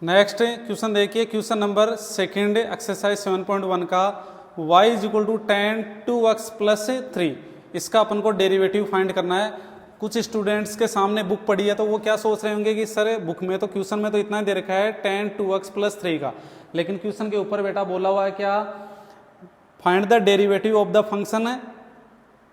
Next question देखिए, question number second exercise 7.1 का y is equal to tan 2x plus 3, इसका अपन को derivative find करना है। कुछ स्टूडेंट्स के सामने बुक पड़ी है तो वो क्या सोच रहे होंगे कि सर बुक में तो क्वेश्चन में तो इतना दे रखा है tan 2x प्लस 3 का, लेकिन क्वेश्चन के ऊपर बेटा बोला हुआ है क्या, find the derivative of the function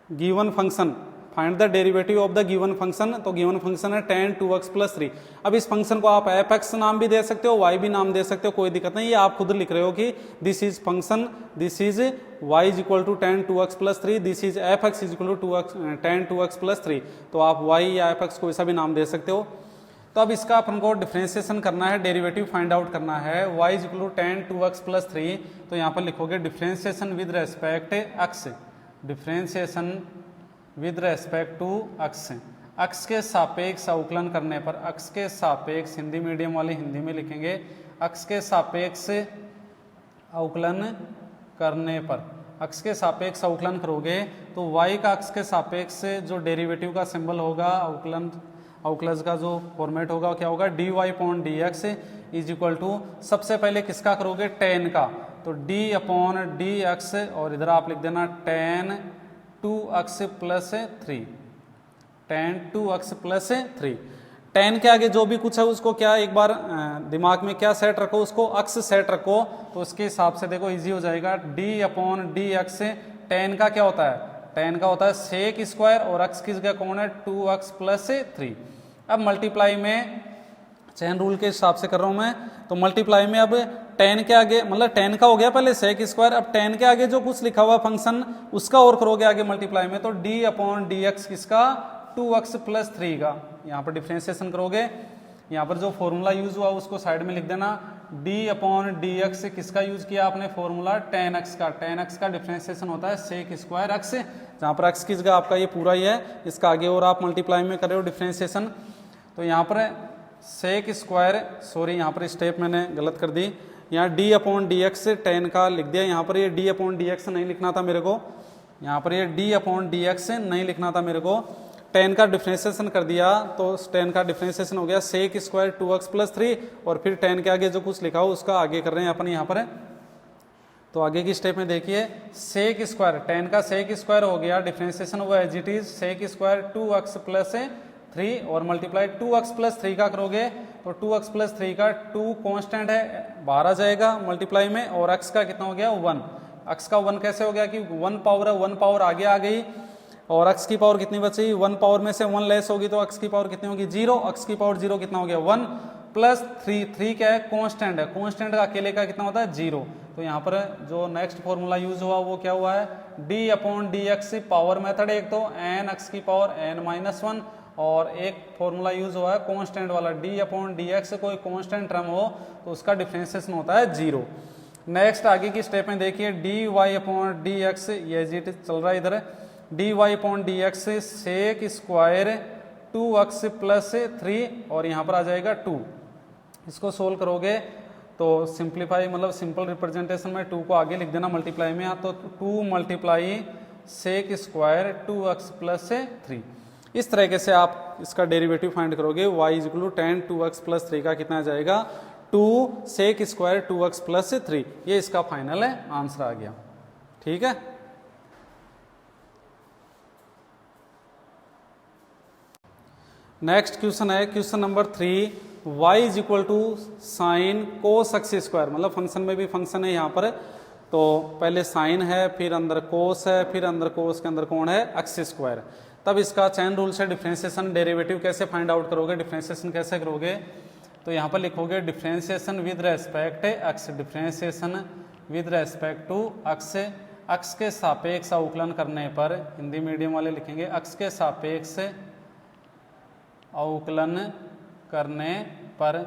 given function, find the derivative of the given function. तो गिवन फंक्शन है tan 2x प्लस 3। अब इस फंक्शन को आप fx नाम भी दे सकते हो, y भी नाम दे सकते हो, कोई दिक्कत नहीं, ये आप खुद लिख रहे हो कि this is function, this is y is equal to tan 2x plus 3, this is fx is equal to tan 2x plus 3। तो आप y या fx कोई सा भी नाम दे सकते हो। तो अब इसका अपन को डिफ्रेंसिएशन करना है, डेरिवेटिव फाइंड आउट करना है। y is equal to tan 2x plus 3, तो यहाँ पर लिखोगे differentiation with respect x, differentiation with respect to x, x के सापेक्ष अवकलन करने पर, अक्स के सापेक्ष, हिंदी मीडियम वाले हिंदी में लिखेंगे, अक्स के सापेक्ष अवकलन करने पर, अक्स के सापेक्ष अवकलन करोगे तो y का अक्स के सापेक्ष जो डेरिवेटिव का सिंबल होगा, अवकलज का जो फॉर्मेट होगा क्या होगा, dy upon dx is equal to, सबसे पहले किसका करोगे, tan का, तो d अपॉन dx, और इधर आप लिख देना tan 2x plus 3, tan 2x plus 3। tan के आगे जो भी कुछ है उसको क्या एक बार दिमाग में क्या सेट रखो, उसको अक्स सेट रखो, तो उसके हिसाब से देखो इजी हो जाएगा। d अपॉन dx, tan का क्या होता है, tan का होता है सेक स्क्वायर, और अक्स की जगह कौन है, 2x प्लस 3। अब मल्टीप्लाई में चेन रूल के हिसाब से कर रहा हूं मैं, तो मल्टीप्लाई में अब tan के आगे, मतलब tan का हो गया पहले सेक स्क्वायर, अब tan के आगे जो कुछ लिखा हुआ फंक्शन उसका और करोगे आगे मल्टीप्लाई में, तो d अपॉन dx किसका, 2x प्लस 3 का, यहाँ पर डिफ्रेंसिएशन करोगे, यहाँ पर जो फॉर्मूला यूज हुआ उसको साइड में लिख देना, d अपॉन dx किसका यूज किया आपने फॉर्मूला, tan x का, tan x का डिफ्रेंसिएशन होता है सेक स्क्वायर x, जहाँ पर x की जगह आपका ये पूरा ही है, इसका आगे और आप मल्टीप्लाई में कर रहे हो डिफ्रेंसिएशन, तो यहाँ पर सेक स्क्वायर, सॉरी यहाँ पर स्टेप मैंने गलत कर दी, यहाँ d अपॉन dx tan का लिख दिया, यहाँ पर ये d अपॉन dx नहीं लिखना था मेरे को, यहाँ पर ये d अपॉन dx नहीं लिखना था मेरे को, tan का डिफ्रेंसिएशन कर दिया, तो tan का डिफ्रेंसिएशन हो गया सेक स्क्वायर 2x प्लस 3, और फिर tan के आगे जो कुछ लिखा हो उसका आगे कर रहे हैं अपन यहाँ पर। तो आगे की स्टेप में देखिए, सेक स्क्वायर, tan का सेक स्क्वायर हो गया, डिफ्रेंसिएशन हुआ as it is sec square 2x plus 3, और मल्टीप्लाई 2x प्लस 3 का करोगे तो 2x प्लस 3 का 2 कांस्टेंट है, बाहर आ जाएगा मल्टीप्लाई में, और x का कितना हो गया 1, x का 1 कैसे हो गया कि 1 पावर है, 1 पावर आगे आ गई, और x की पावर कितनी बची, 1 पावर में से 1 लेस होगी तो x की पावर कितनी होगी 0, x की पावर 0 कितना हो गया 1 प्लस 3, 3 क्या है कांस्टेंट है, कांस्टेंट का अकेले का कितना होता है 0, तो यहाँ पर जो नेक्स्ट फॉर्मूला यूज हुआ वो क्या हुआ है, d upon dx, power method एक तो n x की पावर n माइनस 1, और एक फॉर्मूला यूज हुआ है कांस्टेंट वाला, d अपॉन dx, कोई कांस्टेंट टर्म हो तो उसका डिफरेंशिएशन होता है 0। नेक्स्ट आगे की स्टेप में देखिए, dy अपॉन dx, ये जी चल रहा है इधर, dy upon dx sec square 2x plus 3, और यहाँ पर आ जाएगा 2, इसको सोल्व करोगे तो सिंप्लीफाई, मतलब सिंपल रिप्रेजेंटेशन में 2 को आगे लिख देना मल्टीप्लाई में, तो 2 मल्टीप्लाई सेक स्क्वायर 2x प्लस 3। इस तरीके से आप इसका डेरिवेटिव फाइंड करोगे, y is equal to tan 2x plus 3 का कितना आ जाएगा 2 सेक स्क्वायर 2x प्लस 3, ये इसका फाइनल है आंसर आ गया। ठीक है, नेक्स्ट क्वेश्चन है question number 3, y is equal to sine cos x square, मतलब फंक्शन में भी फंक्शन है यहाँ पर, तो पहले साइन है, फिर अंदर कोस है, फिर अंदर कोस के अंदर कौन है एक्स स्क्वायर। तब इसका चैन रूल से डिफ्रेंसिएशन, डेरिवेटिव कैसे फाइंड आउट करोगे, डिफ्रेंसिएशन कैसे करोगे, तो यहाँ पर लिखोगे differentiation with respect x, differentiation with respect to x, x के सापेक्ष अवकलन करने पर, हिंदी मीडियम वाले लिखेंगे एक्स के सापेक्ष अवकलन करने पर।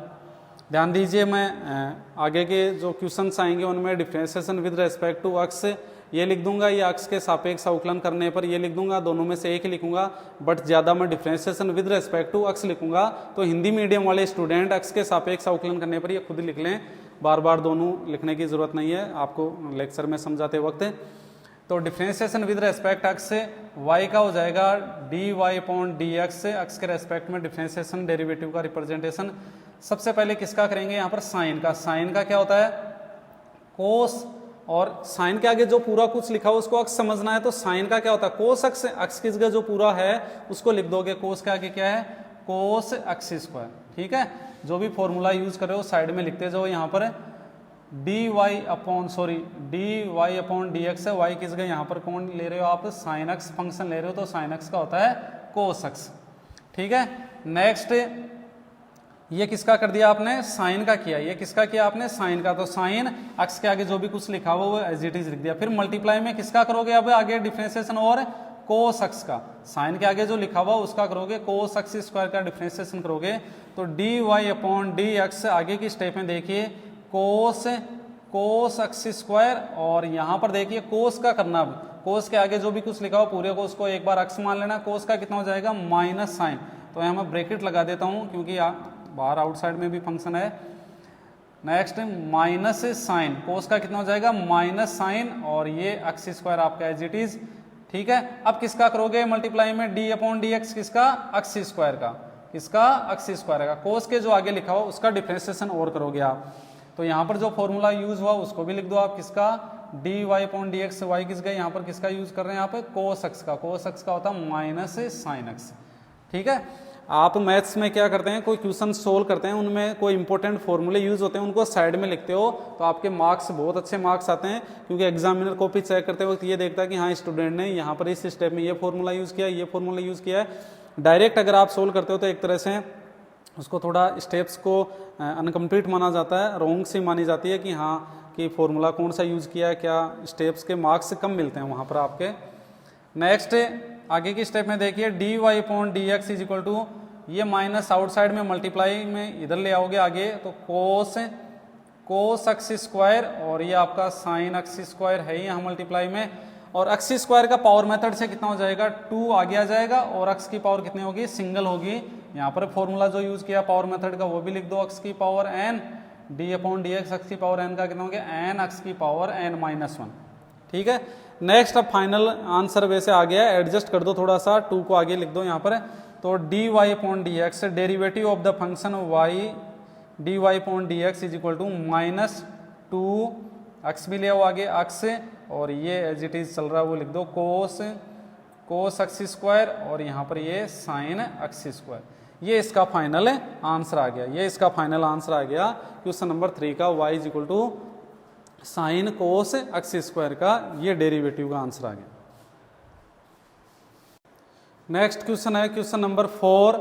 ध्यान दीजिए, मैं आगे के जो क्वेश्चंस आएंगे उनमें differentiation with respect to x ये लिख दूंगा, या एक्स के सापेक्ष अवकलन करने पर ये लिख दूंगा, दोनों में से एक ही लिखूंगा, बट ज़्यादा मैं differentiation with respect to x लिखूंगा। तो हिंदी मीडियम वाले स्टूडेंट एक्स के सापेक्ष अवकलन करने पर ये खुद लिख लें, बार बार दोनों लिखने की जरूरत नहीं है आपको लेक्चर में समझाते वक्त। तो डिफ्रेंसिएशन विद रेस्पेक्ट एक्स से y का हो जाएगा dy upon D x, x के रेस्पेक्ट में डिफ्रेंसिएशन डेरिवेटिव का रिप्रेजेंटेशन सबसे पहले किसका करेंगे यहाँ पर, साइन का। साइन का क्या होता है, कोस, और साइन के आगे जो पूरा कुछ लिखा हो उसको अक्स समझना है, तो साइन का क्या होता है, कोस अक्स। अक्स की जगह जो पूरा है उसको लिख दोगे, कोस के आगे क्या है, कोस अक्स स्क्वायर। ठीक है, जो भी फॉर्मूला यूज कर रहे हो साइड में लिखते जाओ। यहाँ पर dy अपॉन dx है, y की जगह यहाँ पर कौन ले रहे हो आप, साइन एक्स फंक्शन ले रहे हो, तो साइन एक्स का होता है कोस एक्स। ठीक है, नेक्स्ट ये किसका कर दिया आपने, साइन का किया। ये किसका किया आपने, साइन का। तो साइन एक्स के आगे जो भी कुछ लिखा हुआ वो एज इट इज लिख दिया। फिर मल्टीप्लाई में किसका करोगे, अब आगे डिफरेंशिएशन और कोस एक्स का। साइन के आगे जो लिखा हुआ उसका करोगे, कोस एक्स स्क्वायर का डिफरेंशिएशन करोगे। तो dy अपॉन डी एक्स, आगे की स्टेप में देखिए कोस एक्स स्क्वायर, और यहाँ पर देखिए कोस का करना। अब कोस के आगे जो भी कुछ लिखा हो पूरे को उसको एक बार एक्स मान लेना। कोस का कितना हो जाएगा, माइनस साइन। तो यहाँ मैं ब्रैकेट लगा देता हूँ क्योंकि बाहर आउटसाइड में भी फंक्शन है। नेक्स्ट माइनस साइन, कोस का कितना हो जाएगा, माइनस साइन, और ये एक्स स्क्वायर आपका एज इट इज। ठीक है, अब किसका करोगे मल्टीप्लाई में, डी अपॉन डी एक्स, किसका, एक्स स्क्वायर का। किसका, एक्स स्क्वायर का। कोस के जो आगे लिखा हो उसका डिफरेंशिएशन और करोगे आप। तो यहाँ पर जो फॉर्मूला यूज हुआ उसको भी लिख दो आप, किसका, d Y upon D x. Y किस गए, यहाँ पर किसका यूज कर रहे हैं यहाँ पे, कोस एक्स का। कोस एक्स का होता है माइनस साइन एक्स। ठीक है, आप मैथ्स में क्या करते हैं, कोई क्वेश्चन सोल्व करते हैं उनमें कोई इंपॉर्टेंट फॉर्मूले यूज होते हैं, उनको साइड में लिखते हो तो आपके मार्क्स बहुत अच्छे मार्क्स आते हैं। क्योंकि एग्जामिनर कॉपी चेक करते वक्त ये देखता है कि हाँ स्टूडेंट ने यहाँ पर इस स्टेप में ये फॉर्मूला यूज किया, ये फॉर्मूला यूज किया है। डायरेक्ट अगर आप सोल्व करते हो तो एक तरह से उसको थोड़ा स्टेप्स को अनकम्प्लीट माना जाता है, रॉन्ग सी मानी जाती है कि हाँ कि फॉर्मूला कौन सा यूज किया है, क्या स्टेप्स के मार्क्स कम मिलते हैं वहाँ पर आपके। नेक्स्ट आगे की स्टेप में देखिए d Y upon D x is equal to, ये माइनस आउटसाइड में मल्टीप्लाई में इधर ले आओगे आगे, तो कोस एक्स स्क्वायर, और ये आपका साइन एक्स स्क्वायर है यहाँ मल्टीप्लाई में। और एक्स स्क्वायर का पावर मेथड से कितना हो जाएगा, 2 आगे आ जाएगा, और एक्स की पावर कितनी होगी, सिंगल होगी। यहाँ पर फॉर्मूला जो यूज किया पावर मेथड का वो भी लिख दो, एक्स की power n, D upon D x, x की पावर n का कितना हो गया, n एक्स की पावर n माइनस 1। ठीक है, नेक्स्ट अब फाइनल आंसर वैसे आ गया, एडजस्ट कर दो थोड़ा सा, 2 को आगे लिख दो यहाँ पर। तो d Y upon D x, derivative of the function y, d Y upon D x is equal to minus 2, x भी ले आओ आगे एक्स, और ये एज इट इज चल रहा है वो लिख दो कोस एक्स स्क्वायर, और यहाँ पर ये साइन एक्स स्क्वायर। ये इसका फाइनल आंसर आ गया, ये इसका फाइनल आंसर आ गया क्वेश्चन नंबर 3 का, y is equal to sine cos x square का ये डेरिवेटिव का आंसर आ गया। नेक्स्ट क्वेश्चन है question number 4,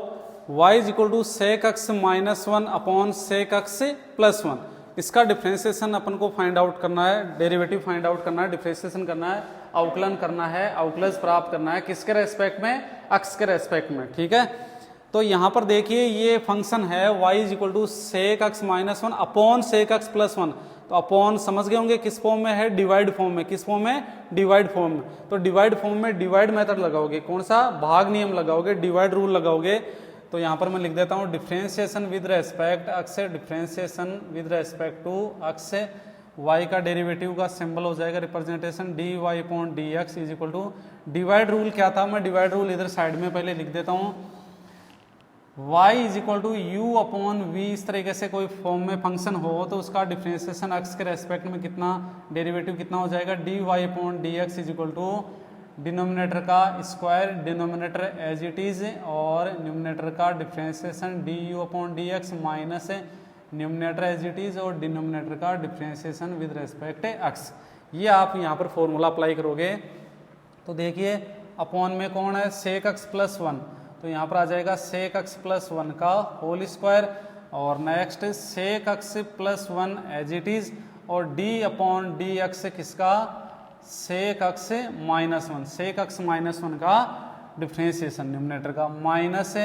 y is equal to sec x minus 1 upon sec x plus 1। इसका डिफरेंशिएशन अपन को फाइंड आउट करना है, डेरिवेटिव फाइंड आउट करना है, डिफरेंशिएशन करना है, अवकलन करना है, अवकलज प्राप्त करना है, किसके रेस्पेक्ट में, एक्स के रेस्पेक्ट में। ठीक है, तो यहाँ पर देखिए ये फंक्शन है y is equal to sec x minus 1 upon sec x plus 1। तो अपॉन समझ गए होंगे किस फॉर्म में है, डिवाइड फॉर्म में। किस फॉर्म में, डिवाइड फॉर्म में। तो डिवाइड फॉर्म में डिवाइड मेथड लगाओगे, कौन सा, भाग नियम लगाओगे, डिवाइड रूल लगाओगे। तो यहाँ पर मैं लिख देता हूँ differentiation with respect x, differentiation with respect to x, y का डेरिवेटिव का सिंबल हो जाएगा representation d Y upon D x is equal to, divide rule क्या था, मैं डिवाइड रूल इधर साइड में पहले लिख देता हूँ, y is equal to u upon v. इस तरीके से कोई फॉर्म में फंक्शन हो तो उसका डिफरेंशिएशन x के रेस्पेक्ट में कितना, डेरिवेटिव कितना हो जाएगा, D Y upon D x is equal to denominator का square, denominator as it is, और न्यूमिनेटर का differentiation D U upon D X minus numerator as it is, और डिनोमिनेटर का डिफरेंशिएशन विद रेस्पेक्ट एक्स। ये आप यहाँ पर formula apply करोगे तो देखिए अपॉन में कौन है, सेक एक्स प्लस 1, तो यहाँ पर आ जाएगा सेक एक्स प्लस 1 का होल स्क्वायर, और next sec x plus 1 as it is, और डी अपॉन डी एक्स किसका, sec x minus 1, sec x minus 1 का डिफरेंशिएशन न्यूमिनेटर का, minus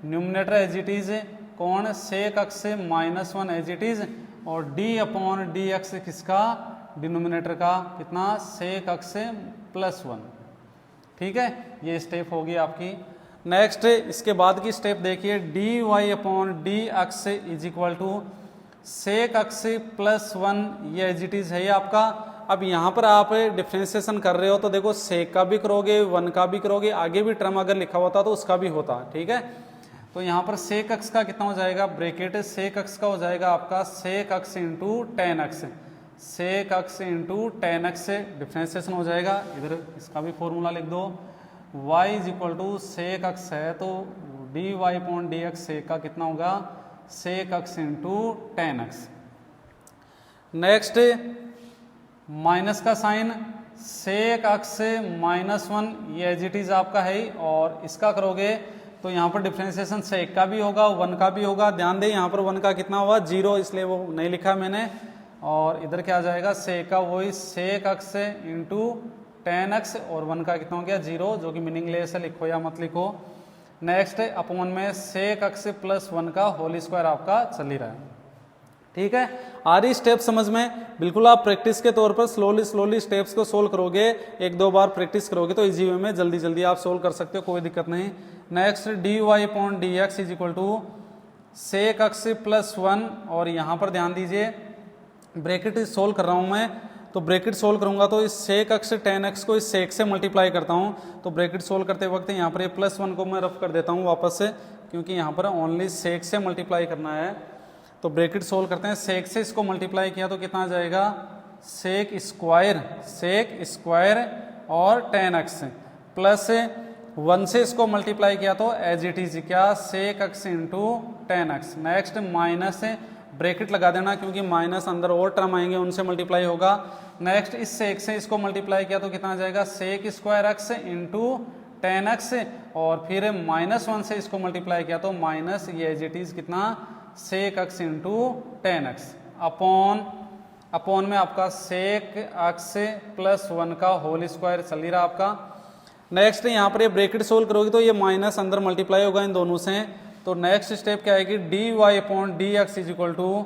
numerator as it is कौन, sec x minus 1 as it is, और D upon D x किसका, denominator का कितना, sec x plus 1। ठीक है, ये स्टेप होगी आपकी। नेक्स्ट इसके बाद की स्टेप देखिए d Y upon D x is equal to sec x plus 1, ये एज इट इज है ये आपका। अब यहाँ पर आप डिफरेंशिएशन कर रहे हो तो देखो सेक का भी करोगे, 1 का भी करोगे, आगे भी टर्म अगर लिखा होता तो उसका भी होता। ठीक है, तो यहाँ पर सेक अक्स का कितना हो जाएगा, ब्रैकेट सेक अक्स का हो जाएगा आपका सेक अक्स इंटू टेन अक्स, सेक अक्स इंटू टेन अक्स से डिफ्रेंसिएशन हो जाएगा। इधर इसका भी फॉर्मूला लिख दो, y is equal to sec x है तो d y point d x sec का कितना होगा, sec x into tan x. Next minus का साइन, सेक अक्स से -1, ये एज इट इज आपका है ही, और इसका करोगे तो यहाँ पर डिफ्रेंसिएशन सेक का भी होगा 1 का भी होगा। ध्यान दें यहाँ पर 1 का कितना हुआ 0, इसलिए वो नहीं लिखा मैंने। और इधर क्या आ जाएगा सेक का वही सेक अक्स से इंटू टेन अक्स, और 1 का कितना हो गया 0, जो कि मीनिंगलेस है, लिखो या मत लिखो। नेक्स्ट अपॉन में सेक अक्स प्लस 1 का होल स्क्वायर आपका चल ही रहा है। ठीक है, आ रही स्टेप समझ में? बिल्कुल आप प्रैक्टिस के तौर पर स्लोली स्टेप्स को सोल्व करोगे, 1-2 बार प्रैक्टिस करोगे तो इजी वे में जल्दी आप सोल्व कर सकते हो, कोई दिक्कत नहीं। Next d y point d x is equal to sec x plus 1, और यहाँ पर ध्यान दीजिए ब्रैकेट सोल्व कर रहा हूँ मैं, तो ब्रैकेट सोल्व करूंगा तो इस सेक अक्स टेन एक्स को इस सेक से मल्टीप्लाई करता हूँ, तो ब्रैकेट सोल्व करते वक्त यहाँ पर ये प्लस 1 को मैं रफ कर देता हूँ वापस से, क्योंकि यहाँ पर ओनली सेक से मल्टीप्लाई करना है। तो ब्रैकेट सोल्व करते हैं, सेक से इसको मल्टीप्लाई किया तो कितना आ जाएगा सेक स्क्वायर और टेन एक्स, प्लस 1 से इसको मल्टीप्लाई किया तो एज इट इज क्या sec x into tan x. Next minus bracket लगा देना, क्योंकि माइनस अंदर और टर्म आएंगे उनसे मल्टीप्लाई होगा। नेक्स्ट इस सेक से इसको मल्टीप्लाई किया तो कितना आ जाएगा sec square x into tan x, और फिर -1 से इसको मल्टीप्लाई किया तो माइनस ये एज इट इज कितना sec x into tan x, upon में आपका सेक एक्स प्लस 1 का होल स्क्वायर चल ही रहा आपका। नेक्स्ट यहाँ पर ये ब्रैकेट सोल्व करोगे तो ये माइनस अंदर मल्टीप्लाई होगा इन दोनों से, तो नेक्स्ट स्टेप क्या आएगी d Y upon D x is equal to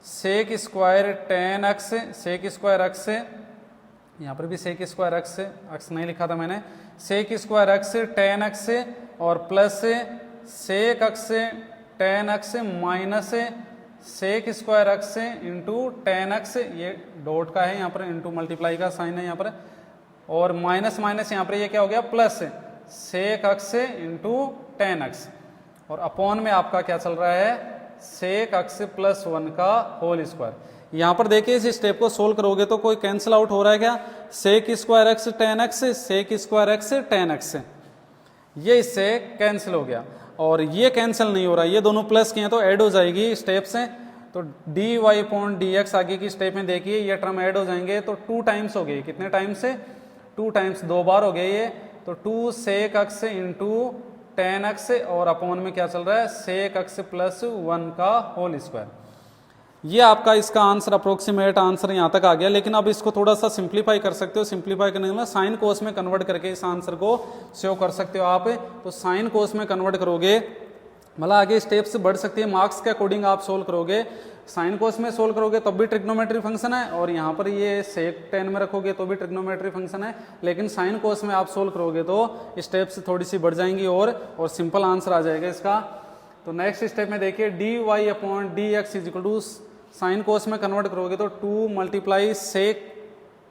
sec square tan x, sec square x, यहाँ पर भी सेक स्क्वायर एक्स नहीं लिखा था मैंने, sec square x tan x और plus sec X tan X minus sec square x into tan x, ये dot का है यहाँ पर, इंटू मल्टीप्लाई का साइन है यहाँ पर, और माइनस यहाँ पर ये क्या हो गया plus sec x into tan x, और अपॉन में आपका क्या चल रहा है सेक एक्स प्लस 1 का होल स्क्वायर। यहाँ पर देखिए इस स्टेप को सोल्व करोगे तो कोई कैंसिल आउट हो रहा है क्या, sec square x tan x, sec square x tan x, ये इससे कैंसिल हो गया, और ये कैंसिल नहीं हो रहा, ये दोनों प्लस किए तो ऐड हो जाएगी स्टेप से। तो d y point d x आगे की स्टेप में देखिए ये टर्म ऐड हो जाएंगे, तो 2 टाइम्स हो गई, कितने टाइम्स से 2 टाइम्स, 2 बार हो गए ये, तो 2 sec x into tan x, और अपॉन में क्या चल रहा है सेक एक्स प्लस 1 का होल स्क्वायर। ये आपका इसका आंसर अप्रोक्सीमेट आंसर यहाँ तक आ गया, लेकिन अब इसको थोड़ा सा सिंप्लीफाई कर सकते हो। सिंप्लीफाई करने के लिए साइन कोस में कन्वर्ट करके इस आंसर को सेव कर सकते हो आप, तो साइन कोस में कन्वर्ट करोगे मतलब आगे स्टेप्स बढ़ सकती है, मार्क्स के अकॉर्डिंग आप सोल्व करोगे। साइन कोस में सोल्व करोगे तब भी ट्रिग्नोमेट्री फंक्शन है, और यहाँ पर ये सेक 10 में रखोगे तो भी ट्रिग्नोमेट्री फंक्शन है, लेकिन साइन कोस में आप सोल्व करोगे तो स्टेप्स थोड़ी सी बढ़ जाएंगी और सिंपल आंसर आ जाएगा इसका। तो नेक्स्ट स्टेप में देखिए d Y upon D x is equal to sine cos में कन्वर्ट करोगे तो 2 मल्टीप्लाई सेक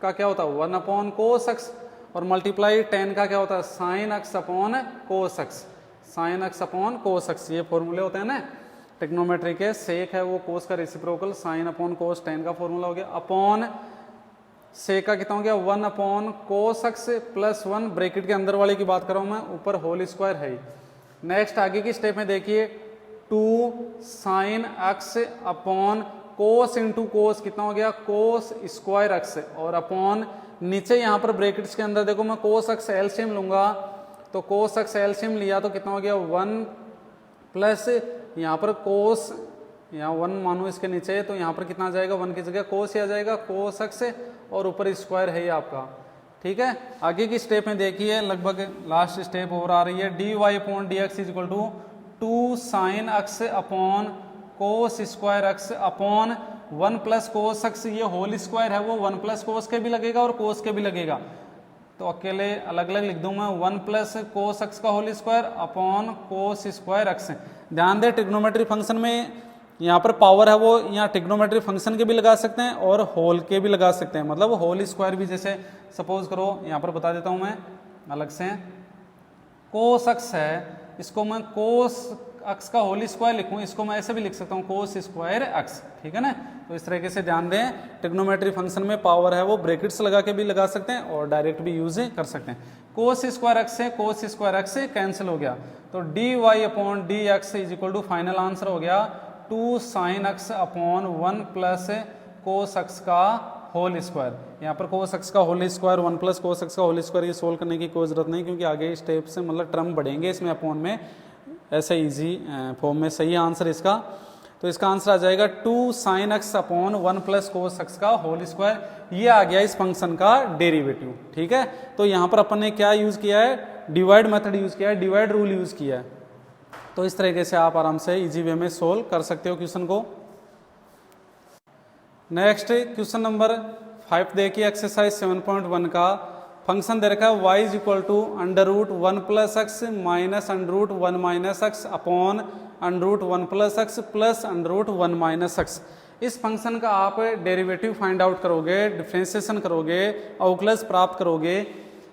का क्या होता है 1 अपॉन कोस एक्स, और मल्टीप्लाई 10 का क्या होता है sign x upon cos x, sign x upon कोस एक्स, ये फॉर्मूले होते हैं ना ट्रिग्नोमेट्री के। सेक है वो कोस का रेसिप्रोकल, साइन अपॉन कोस 10 का फॉर्मूला हो गया, अपॉन सेक का कितना हो गया 1 upon cos x plus 1, bracket के अंदर वाले की बात कर रहा हूं मैं, ऊपर होल स्क्वायर है। नेक्स्ट आगे की स्टेप में देखिए 2 साइन एक्स अपॉन कोस इंटू कोस कितना हो गया कोस स्क्वायर एक्स, और अपॉन नीचे यहाँ पर ब्रैकेट्स के अंदर देखो मैं कोस एक्स एलसीएम लूंगा, तो कोस एक्स एलसीएम लिया तो कितना हो गया 1 प्लस यहाँ पर कोस, यहाँ 1 मानो इसके नीचे, तो यहाँ पर कितना आ जाएगा 1 की जगह कोस ही आ जाएगा कोस एक्स, और ऊपर स्क्वायर है ये आपका। ठीक है, आगे की स्टेप में देखिए लगभग लास्ट स्टेप और आ रही है d Y upon D x is equal to 2 sine x upon cos square x upon 1 plus cos x, ये होल स्क्वायर है वो 1 प्लस कोस के भी लगेगा और कोस के भी लगेगा, तो अकेले अलग अलग लिख दूं मैं 1 प्लस कोस एक्स का whole square upon cos square x. ध्यान दें ट्रिग्नोमेट्री फंक्शन में यहाँ पर पावर है वो यहाँ ट्रिग्नोमेट्री फंक्शन के भी लगा सकते हैं और होल के भी लगा सकते हैं, मतलब होल स्क्वायर भी, जैसे सपोज करो यहाँ पर बता देता हूँ मैं अलग से, कोस एक्स है इसको मैं कोस अक्स का होल स्क्वायर लिखूं, इसको मैं ऐसे भी लिख सकता हूँ कोस स्क्वायर अक्स, ठीक है ना। तो इस तरीके से ध्यान दें, ट्रिग्नोमेट्री फंक्शन में पावर है वो ब्रैकेट्स लगा के भी लगा सकते हैं और डायरेक्ट भी यूज कर सकते हैं। कोस स्क्वायर अक्स से कोस स्क्वायर अक्स कैंसिल हो गया, तो d Y upon D x is equal to final answer हो गया 2 sine x upon 1 plus cos x का होल स्क्वायर। यहाँ पर कोस अक्स का whole square 1 plus cos x का होल स्क्वायर, ये सोल्व करने की कोई जरूरत नहीं, क्योंकि आगे स्टेप से मतलब टर्म बढ़ेंगे इसमें अपॉन में, ऐसे इजी फॉर्म में सही आंसर इसका। तो इसका आंसर आ जाएगा 2 sine x upon 1 plus cos x का होल स्क्वायर। ये आ गया इस फंक्शन का डेरिवेटिव, ठीक है। तो यहाँ पर अपन ने क्या यूज किया है, डिवाइड मेथड यूज किया है, डिवाइड रूल यूज किया है। तो इस तरीके से आप आराम से इजी वे में सोल्व कर सकते हो क्वेश्चन को। नेक्स्ट क्वेश्चन नंबर 5 देखिए, एक्सरसाइज 7.1 का फंक्शन दे रखा है y is equal to under root 1 plus x minus under root 1 minus x upon under root 1 plus x plus under root 1 minus x. इस फंक्शन का आप डेरिवेटिव फाइंड आउट करोगे, differentiation करोगे, अवकलज प्राप्त करोगे।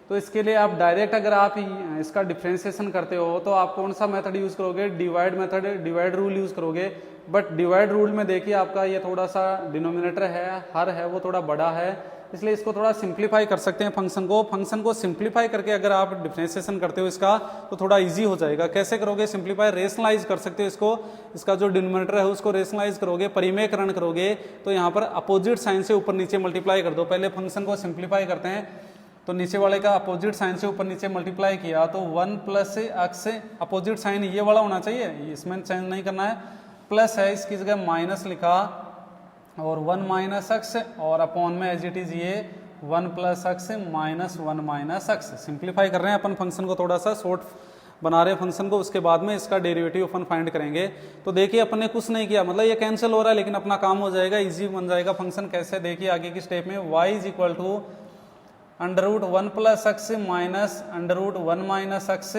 तो इसके लिए आप डायरेक्ट अगर आप इसका डिफरेंशिएशन करते हो तो आप कौन सा मेथड यूज करोगे, divide method, divide rule use करोगे। बट डिवाइड रूल में देखिए आपका ये थोड़ा सा डिनोमिनेटर है, हर है वो थोड़ा बड़ा है, इसलिए इसको थोड़ा सिंप्लीफाई कर सकते हैं फंक्शन को सिंप्लीफाई करके अगर आप डिफरेंशिएशन करते हो इसका तो थोड़ा इजी हो जाएगा। कैसे करोगे सिंप्लीफाई, रेशनलाइज कर सकते हो इसको, इसका जो डिनोमिनेटर है उसको रेशनलाइज करोगे, परिमेयकरण करोगे। तो यहाँ पर अपोजिट साइन से ऊपर नीचे मल्टीप्लाई कर दो। पहले फंक्शन को सिंप्लीफाई करते हैं, तो नीचे वाले का अपोजिट साइन से ऊपर नीचे मल्टीप्लाई किया तो 1 प्लस एक्स, अपोजिट साइन ये वाला होना चाहिए, इसमें चेंज नहीं करना है, प्लस है, इसकी जगह माइनस लिखा और 1 माइनस एक्स और अपॉन में एज इट इज ये 1 plus x minus 1 minus x. Simplify कर रहे हैं अपन फंक्शन को, थोड़ा सा शॉर्ट बना रहे हैं फंक्शन को, उसके बाद में इसका डेरिवेटिव अपन फाइंड करेंगे। तो देखिए अपन ने कुछ नहीं किया, मतलब ये कैंसिल हो रहा है लेकिन अपना काम हो जाएगा, इजी बन जाएगा फंक्शन। कैसे देखिए आगे की स्टेप में, y is equal to under root 1 plus x minus under root 1 minus x,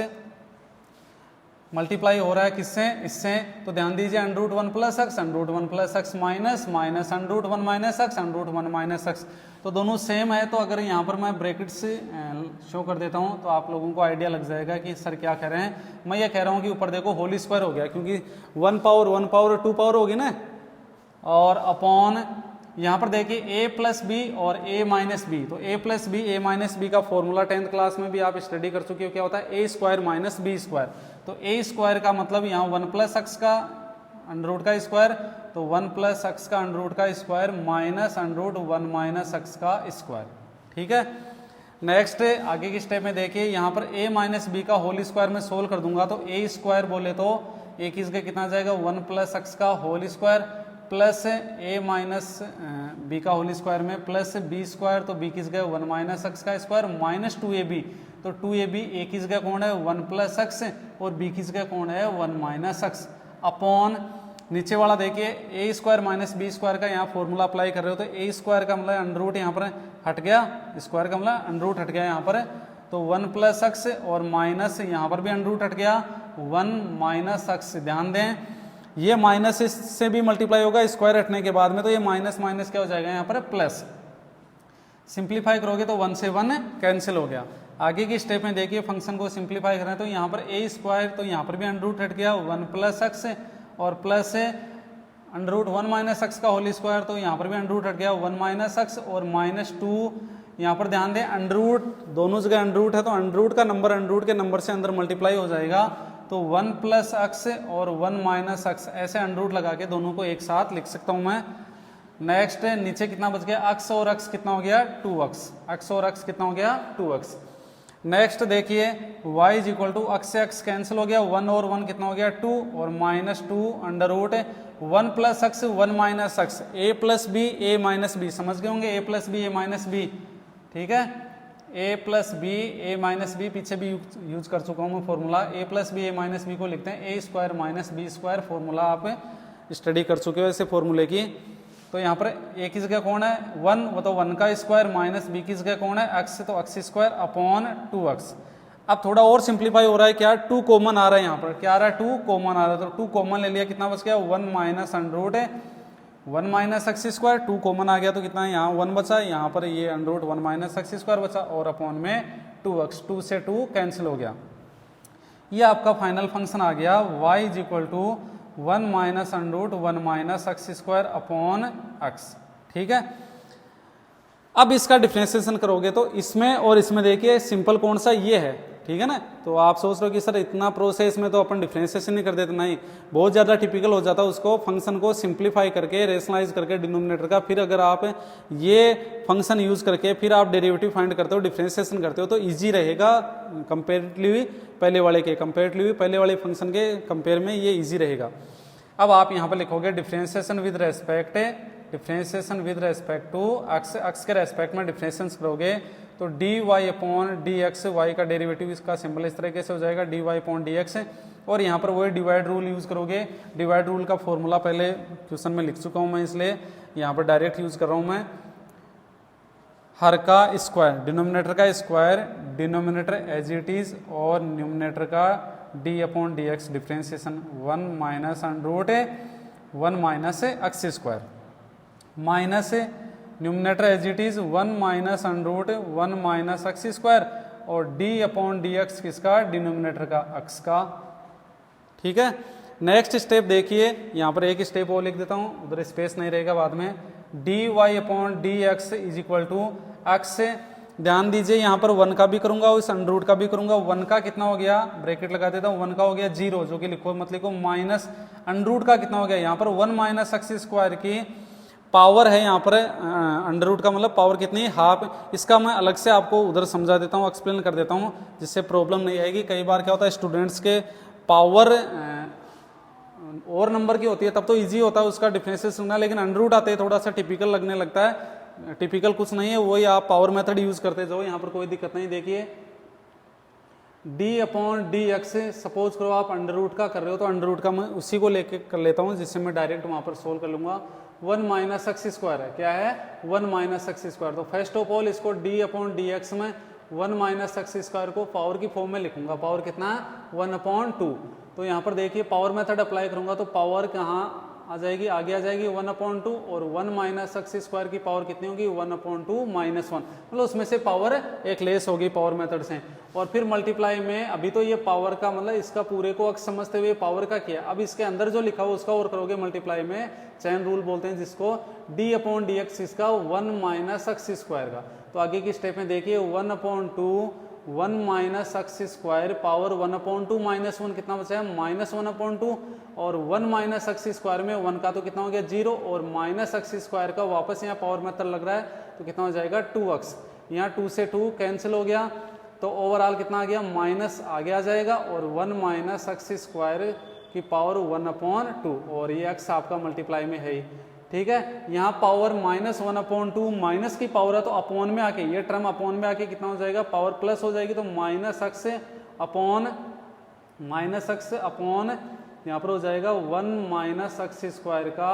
multiply हो रहा है किससे, इससे। तो ध्यान दीजिए under root 1 plus x, under root 1 plus x minus minus under root 1 minus x, under root 1 minus x, तो दोनों सेम है। तो अगर यहाँ पर मैं ब्रैकेट से शो कर देता हूँ तो आप लोगों को आइडिया लग जाएगा कि सर क्या कह रहे हैं। मैं ये कह रहा हूँ कि ऊपर देखो होल स्क्वायर हो गया, क्योंकि 1 पावर 2 पावर होगी ना, और अपॉन यहाँ पर देखिए a प्लस बी और a माइनस बी। तो a plus b, a minus b का फॉर्मूला 10th क्लास में भी आप स्टडी कर चुके हो, क्या होता है a square minus b square. तो a स्क्वायर का मतलब यहाँ 1 प्लस एक्स का अंडर रूट का स्क्वायर, तो 1 प्लस एक्स का अंडर रूट का square minus under root 1 minus x का स्क्वायर, ठीक है। नेक्स्ट आगे की स्टेप में देखिए, यहाँ पर a माइनस बी का होल स्क्वायर में सोल्व कर दूंगा तो a स्क्वायर बोले तो a की जगह कितना जाएगा 1 प्लस एक्स का whole square plus a minus b का होल स्क्वायर में प्लस बी स्क्वायर, तो b की जगह 1 माइनस एक्स का स्क्वायर माइनस 2ab, तो 2ab a की जगह कौन है 1 प्लस एक्स और b की जगह कौन है 1 माइनस एक्स, अपॉन नीचे वाला देखिए a square minus b square का यहाँ फॉर्मूला अप्लाई कर रहे हो तो a स्क्वायर का मतलब अंडर रूट यहाँ पर हट गया, स्क्वायर का मतलब अंडर रूट हट गया यहाँ पर, तो 1 प्लस एक्स और माइनस यहाँ पर भी अंडर रूट हट गया 1 माइनस एक्स। ध्यान दें ये माइनस से भी मल्टीप्लाई होगा स्क्वायर हटने के बाद में, तो ये माइनस माइनस क्या हो जाएगा यहाँ पर प्लस। सिंप्लीफाई करोगे तो 1 से 1 कैंसिल हो गया। आगे की स्टेप में देखिए फंक्शन को सिंप्लीफाई करें तो यहाँ पर a स्क्वायर, तो यहाँ पर भी अंडर रूट हट गया 1 प्लस एक्स और plus under root 1 minus x का होल स्क्वायर, तो यहाँ पर भी अंडर रूट हट गया 1 माइनस एक्स और माइनस 2। यहाँ पर ध्यान दें अंडर रूट दोनों जगह अंडर रूट है, तो अंडर रूट का नंबर अंडर रूट के नंबर से अंदर मल्टीप्लाई हो जाएगा, तो 1 प्लस एक्स और 1 माइनस एक्स ऐसे अंडर रूट लगा के दोनों को एक साथ लिख सकता हूँ मैं। नेक्स्ट नीचे कितना बच गया, एक्स और एक्स कितना हो गया 2x, एक्स और एक्स कितना हो गया 2x। नेक्स्ट देखिए y is equal to x से एक्स कैंसिल हो गया, 1 और 1 कितना हो गया 2 और minus 2 under root 1 plus x 1 minus x, a plus b a minus b, समझ गए होंगे a plus b a minus b, ठीक है। a plus b a minus b पीछे भी यूज कर चुका हूँ मैं formula, a plus b a minus b को लिखते हैं a square minus b square, formula आप स्टडी कर चुके हो ऐसे फॉर्मूले की। तो यहाँ पर a की जगह कौन है 1, वो तो 1 का स्क्वायर माइनस b की जगह कौन है x, तो x स्क्वायर अपॉन 2x। अब थोड़ा और सिंप्लीफाई हो रहा है, क्या 2 कॉमन आ रहा है यहाँ पर, क्या आ रहा है 2 कॉमन आ रहा है, तो 2 कॉमन ले लिया, कितना बच गया 1 minus under root 1 minus x square, 2 common आ गया तो कितना है यहाँ 1 बचा, यहाँ पर ये under root 1 minus x square बचा और अपॉन में 2x, 2 से 2 कैंसिल हो गया। ये आपका फाइनल फंक्शन आ गया y is equal to 1 minus under root 1 minus x square upon x. ठीक है, अब इसका डिफ्रेंसिएशन करोगे तो इसमें और इसमें देखिए सिंपल कौन सा ये है, ठीक है ना। तो आप सोच रहे हो कि सर इतना प्रोसेस में तो अपन डिफ्रेंसिएशन नहीं कर देते, नहीं, बहुत ज़्यादा टिपिकल हो जाता है। उसको फंक्शन को सिंप्लीफाई करके रेशनलाइज करके डिनोमिनेटर का, फिर अगर आप ये फंक्शन यूज करके फिर आप डेरिवेटिव फाइंड करते हो, डिफ्रेंसिएशन करते हो, तो ईजी रहेगा कंपेरेटिवली पहले वाले फंक्शन के कंपेयर में ये ईजी रहेगा। अब आप यहाँ पर लिखोगे differentiation with respect to x के रेस्पेक्ट में डिफ्रेंसिएशन करोगे तो dy upon D x, y का डेरिवेटिव इसका सिंबल इस तरीके से हो जाएगा dy अपॉन डी एक्स, और यहाँ पर वही डिवाइड रूल यूज़ करोगे। डिवाइड रूल का फॉर्मूला पहले क्वेश्चन में लिख चुका हूँ मैं, इसलिए यहाँ पर डायरेक्ट यूज़ कर रहा हूँ मैं। हर का स्क्वायर, डिनोमिनेटर का square, denominator as it is, और न्यूमिनेटर का d upon D x differentiation 1 minus under root 1 minus x square, minus numerator as it is 1 minus under root 1 minus x square, और डी अपॉन डी एक्स किसका, denominator का x का। ठीक है, next step देखिए, यहाँ पर एक स्टेप और लिख देता हूँ, उधर स्पेस नहीं रहेगा बाद में। D Y upon D x is equal to x. ध्यान दीजिए यहाँ पर 1 का भी करूंगा और इस अंडर रूट का भी करूंगा। 1 का कितना हो गया, ब्रैकेट लगा देता हूँ, 1 का हो गया 0, जो कि लिखो मत लिखो, माइनस अंडर रूट का कितना हो गया, यहाँ पर 1 माइनस एक्स स्क्वायर की पावर है, यहाँ पर अंडर रूट का मतलब पावर कितनी, हाफ। इसका मैं अलग से आपको उधर समझा देता हूँ, एक्सप्लेन कर देता हूँ, जिससे प्रॉब्लम नहीं आएगी। कई बार क्या होता है स्टूडेंट्स के पावर और नंबर की होती है तब तो इजी होता है उसका डिफरेंशिएशन करना, लेकिन अंडर रूट आते हैं थोड़ा सा टिपिकल लगने लगता है। टिपिकल कुछ नहीं है, वही आप पावर मेथड यूज करते जाओ, यहाँ पर कोई दिक्कत नहीं। देखिए d upon D x, suppose करो आप अंडर रूट का कर रहे हो तो अंडर रूट का मैं उसी को लेके कर लेता हूँ, जिससे मैं डायरेक्ट वहाँ पर सोल्व कर लूंगा। 1 माइनस एक्स स्क्वायर है, क्या है 1 माइनस एक्स स्क्वायर। तो फर्स्ट ऑफ ऑल इसको d अपॉन डी एक्स में 1 माइनस एक्स स्क्वायर को पावर की फॉर्म में लिखूंगा। पावर कितना है 1 अपॉन 2। तो यहाँ पर देखिए पावर मेथड अप्लाई करूंगा तो पावर कहाँ आ जाएगी, आगे आ जाएगी 1 अपॉन 2, और 1 माइनस एक्स स्क्वायर की पावर कितनी होगी 1 अपॉन 2 माइनस 1, मतलब उसमें से पावर एक लेस होगी पावर मेथड से। और फिर मल्टीप्लाई में, अभी तो ये पावर का मतलब इसका पूरे को अक्स समझते हुए पावर का किया, अब इसके अंदर जो लिखा हुआ उसका और करोगे मल्टीप्लाई में, चैन रूल बोलते हैं जिसको, d अपॉन डी एक्स इसका 1 माइनस एक्स स्क्वायर का। तो आगे की स्टेप में देखिए 1 upon 2 1 minus x square power 1 upon 2 minus 1 कितना बचा है माइनस 1 अपॉन 2, और 1 माइनस एक्स स्क्वायर में 1 का तो कितना हो गया 0, और माइनस एक्स स्क्वायर का वापस यहाँ पावर मेथड लग रहा है तो कितना हो जाएगा 2x। यहाँ 2 से 2 कैंसिल हो गया तो ओवरऑल कितना आ गया माइनस आगे आ जाएगा, और 1 माइनस एक्स स्क्वायर की पावर 1 अपॉन 2, और ये x आपका मल्टीप्लाई में है ही। ठीक है, यहाँ पावर माइनस 1 अपॉन 2, माइनस की पावर है तो अपॉन में आके ये टर्म अपॉन में आके कितना हो जाएगा पावर प्लस हो जाएगी, तो माइनस एक्स अपॉन यहाँ पर हो जाएगा 1 माइनस एक्स स्क्वायर का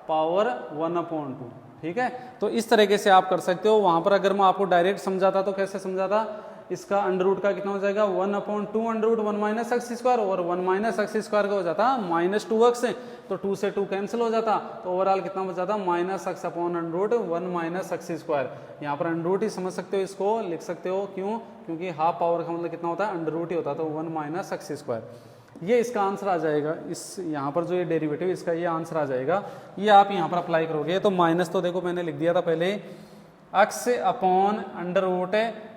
पावर 1 अपॉन 2। ठीक है, तो इस तरीके से आप कर सकते हो। वहां पर अगर मैं आपको डायरेक्ट समझाता तो कैसे समझाता, इसका अंडर रूट का कितना हो जाएगा 1 upon 2 under root 1 minus x square, और 1 माइनस एक्स स्क्वायर का हो जाता माइनस 2x, तो 2 से 2 कैंसिल हो जाता, तो ओवरऑल कितना हो जाता minus x upon under root 1 minus x square. यहाँ पर अंडर रूट ही समझ सकते हो, इसको लिख सकते हो, क्यों, क्योंकि हाफ पावर का मतलब कितना होता है अंडर रूट ही होता है, तो 1 माइनस एक्स स्क्वायर। ये इसका आंसर आ जाएगा, इस यहाँ पर जो ये डेरिवेटिव इसका ये आंसर आ जाएगा। ये आप यहाँ पर अप्लाई करोगे तो माइनस तो देखो मैंने लिख दिया था पहले, x upon under root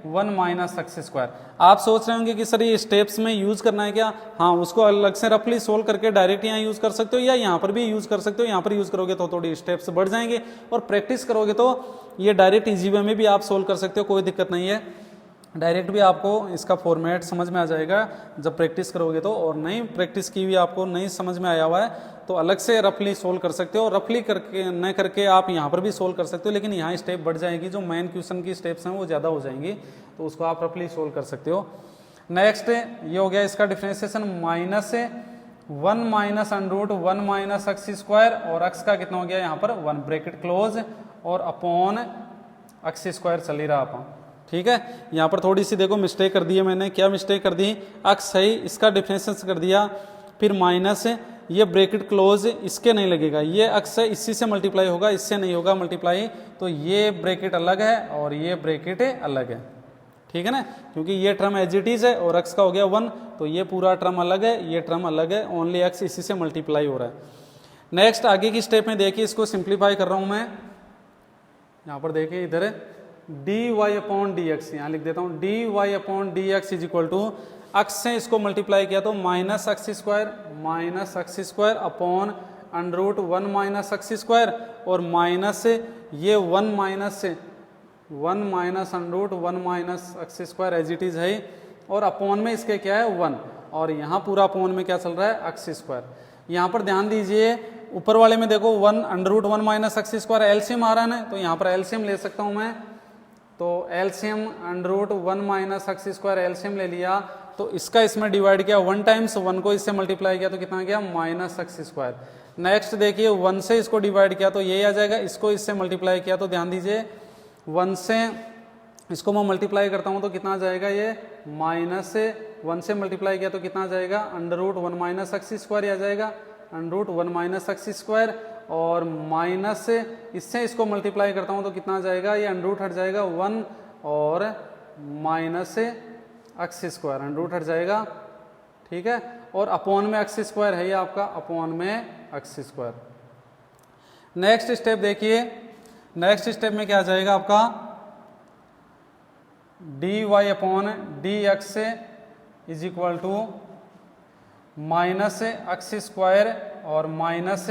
1 minus x square. आप सोच रहे होंगे कि सर ये स्टेप्स में यूज करना है क्या, हाँ उसको अलग से रफली सोल्व करके डायरेक्ट यहाँ यूज कर सकते हो या यहाँ पर भी यूज कर सकते हो। यहाँ पर यूज करोगे तो थोड़ी स्टेप्स बढ़ जाएंगे, और प्रैक्टिस करोगे तो ये डायरेक्ट इजी वे में भी आप सोल्व कर सकते हो, कोई दिक्कत नहीं है। डायरेक्ट भी आपको इसका फॉर्मेट समझ में आ जाएगा जब प्रैक्टिस करोगे तो, और नहीं प्रैक्टिस की हुई आपको नहीं समझ में आया हुआ है तो अलग से रफली सोल्व कर सकते हो। रफली करके न करके आप यहाँ पर भी सोल्व कर सकते हो, लेकिन यहाँ स्टेप बढ़ जाएगी, जो मेन क्वेश्चन की स्टेप्स हैं वो ज़्यादा हो जाएंगी, तो उसको आप रफली सोल्व कर सकते हो। नेक्स्ट ये हो गया इसका differentiation, minus 1 minus under root 1 minus x square, और एक्स का कितना हो गया यहाँ पर 1 ब्रैकेट क्लोज, और अपॉन एक्स स्क्वायर चल ही रहा अपन। ठीक है, यहाँ पर थोड़ी सी देखो मिस्टेक कर दी है मैंने, क्या मिस्टेक कर दी, एक्स है इसका डिफरेंशिएशन कर दिया, फिर माइनस ये ब्रैकेट क्लोज इसके नहीं लगेगा, ये एक्स है इसी से मल्टीप्लाई होगा, इससे नहीं होगा मल्टीप्लाई, तो ये ब्रैकेट अलग है और ये ब्रैकेट अलग है। ठीक है ना, क्योंकि ये टर्म एज इट इज है और x का हो गया 1, तो ये पूरा टर्म अलग है, ये टर्म अलग है, ओनली x इसी से मल्टीप्लाई हो रहा है। नेक्स्ट आगे की स्टेप में देखिए, इसको सिंप्लीफाई कर रहा हूं मैं, यहाँ पर देखिए इधर dy अपॉन डी एक्स, यहाँ लिख देता हूँ dy upon D x is equal to x से इसको मल्टीप्लाई किया तो minus x square upon under root 1 minus x square, और माइनस ये 1 minus under root 1 minus x square as it is है, और अपॉन में इसके क्या है 1, और यहाँ पूरा अपॉन में क्या चल रहा है एक्स स्क्वायर। यहाँ पर ध्यान दीजिए ऊपर वाले में देखो 1 under root 1 minus x square LCM आ रहा है ना, तो यहाँ पर एलसीएम ले सकता हूँ मैं, तो LCM under root 1 minus x square LCM ले लिया, तो इसका इसमें डिवाइड किया 1 टाइम्स, 1 को इससे मल्टीप्लाई किया तो कितना गया माइनस एक्स स्क्वायर। नेक्स्ट देखिए 1 से इसको डिवाइड किया तो ये आ जाएगा, इसको इससे मल्टीप्लाई किया तो ध्यान दीजिए 1 से इसको मैं मल्टीप्लाई करता हूँ तो कितना आ जाएगा, ये माइनस 1 से मल्टीप्लाई किया तो कितना आ जाएगा under root 1 minus x square आ जाएगा, under root 1 minus x square, और माइनस इससे इसको मल्टीप्लाई करता हूँ तो कितना आ जाएगा, ये अंडर रूट हट जाएगा 1 और minus x square under root हट जाएगा, ठीक है, और अपॉन में एक्स स्क्वायर है ये आपका, अपॉन में एक्स स्क्वायर। नेक्स्ट स्टेप देखिए, नेक्स्ट स्टेप में क्या आ जाएगा आपका dy upon D x is equal to minus x square और minus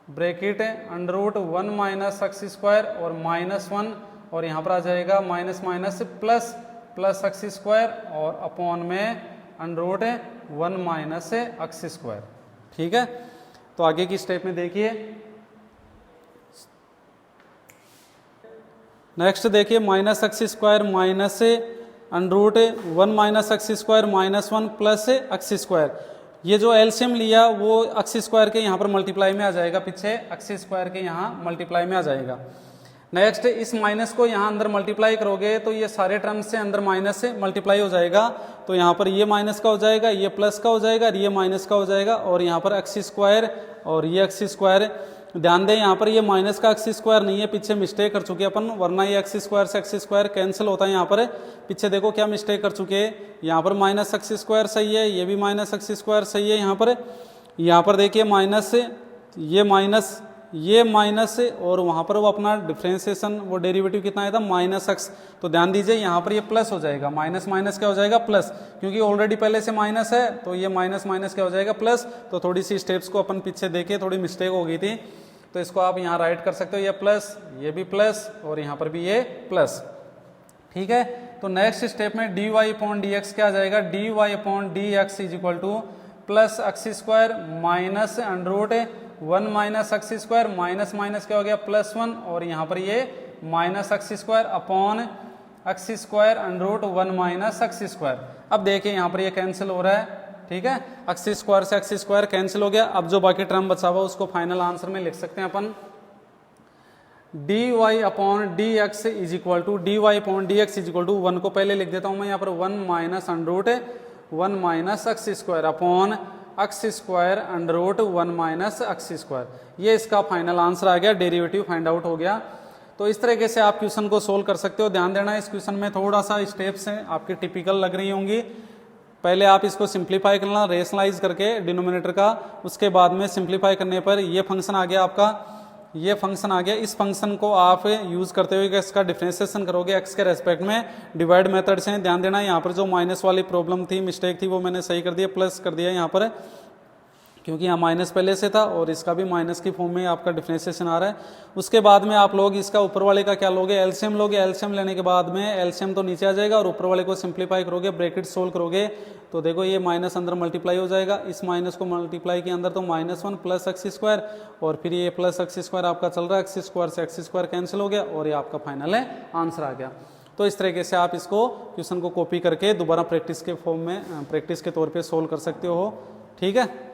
bracket under root 1 minus x square और माइनस 1, और यहाँ पर आ जाएगा minus minus plus plus x square और अपॉन में under root 1 minus x square, ठीक है। तो आगे की स्टेप में देखिए, नेक्स्ट देखिए minus x square minus under root 1 minus x square minus 1 plus x square, ये जो एलसीएम लिया वो एक्स स्क्वायर के यहाँ पर मल्टीप्लाई में आ जाएगा, पीछे एक्स स्क्वायर के यहाँ मल्टीप्लाई में आ जाएगा। नेक्स्ट इस माइनस को यहाँ अंदर मल्टीप्लाई करोगे तो ये सारे टर्म्स से अंदर माइनस से मल्टीप्लाई हो जाएगा, तो यहाँ पर ये माइनस का हो जाएगा, ये प्लस का हो जाएगा, और ये माइनस का हो जाएगा, और यहाँ पर एक्स स्क्वायर और ये एक्स स्क्वायर। ध्यान दें यहाँ पर ये माइनस का एक्स स्क्वायर नहीं है, पीछे मिस्टेक कर चुके अपन, वरना ये एक्स स्क्वायर से एक्स स्क्वायर कैंसिल होता है। यहाँ पर पीछे देखो क्या मिस्टेक कर चुके हैं, यहाँ पर माइनस एक्स स्क्वायर सही है, ये भी माइनस एक्स स्क्वायर सही है, यहाँ पर देखिए माइनस ये माइनस और वहाँ पर वो अपना डिफ्रेंसिएशन वो डेरिवेटिव कितना आया था माइनस एक्स, तो ध्यान दीजिए यहाँ पर ये प्लस हो जाएगा, माइनस माइनस क्या हो जाएगा प्लस, क्योंकि ऑलरेडी पहले से माइनस है तो ये माइनस माइनस क्या हो जाएगा प्लस। तो थोड़ी सी स्टेप्स को अपन पीछे देखे, थोड़ी मिस्टेक हो गई थी, तो इसको आप यहाँ राइट कर सकते हो, ये प्लस, ये भी प्लस और यहाँ पर भी ये प्लस, ठीक है। तो नेक्स्ट स्टेप में dy अपॉन डी एक्स क्या आ जाएगा, dy upon D x is equal to plus x square minus under root 1 minus x square, minus minus क्या हो गया प्लस 1, और यहाँ पर ये minus x square upon x square under root 1 minus x square. अब देखिए यहाँ पर ये कैंसिल हो रहा है, ठीक है, एक्स स्क्वायर से एक्स स्क्वायर कैंसिल हो गया। अब जो बाकी टर्म बचा हुआ उसको फाइनल आंसर में लिख सकते हैं अपन, dy upon D x is equal to dy upon D x is equal to 1 को पहले लिख देता हूँ मैं यहाँ पर 1 minus under root 1 minus x square upon x square under root 1 minus x square. ये इसका फाइनल आंसर आ गया, डेरिवेटिव फाइंड आउट हो गया। तो इस तरीके से आप क्वेश्चन को सोल्व कर सकते हो। ध्यान देना इस क्वेश्चन में थोड़ा सा स्टेप्स हैं आपके टिपिकल लग रही होंगी। पहले आप इसको सिंप्लीफाई करना रेशनलाइज करके डिनोमिनेटर का, उसके बाद में सिंप्लीफाई करने पर ये फंक्शन आ गया आपका, ये फंक्शन आ गया। इस फंक्शन को आप यूज करते हुए इसका डिफरेंशिएशन करोगे एक्स के रेस्पेक्ट में डिवाइड मेथड से। ध्यान देना यहाँ पर जो माइनस वाली प्रॉब्लम थी, मिस्टेक थी, वो मैंने सही कर दिया, प्लस कर दिया यहाँ पर, क्योंकि यहाँ माइनस पहले से था और इसका भी माइनस की फॉर्म में आपका डिफरेंशिएशन आ रहा है। उसके बाद में आप लोग इसका ऊपर वाले का क्या लोगे, एलसीएम लोगे। एलसीएम लेने के बाद में एलसीएम तो नीचे आ जाएगा और ऊपर वाले को सिंप्लीफाई करोगे, ब्रैकेट सोल्व करोगे तो देखो ये माइनस अंदर मल्टीप्लाई हो जाएगा। इस माइनस को मल्टीप्लाई के अंदर तो -1 प्लस एक्स स्क्वायर और फिर ये प्लस एक्स स्क्वायर आपका चल रहा है, एक्स स्क्वायर से एक्स स्क्वायर कैंसिल हो गया और ये आपका फाइनल है आंसर आ गया। तो इस तरीके से आप इसको क्वेश्चन को कॉपी करके दोबारा प्रैक्टिस के फॉर्म में प्रैक्टिस के तौर पे सोल्व कर सकते हो। ठीक है।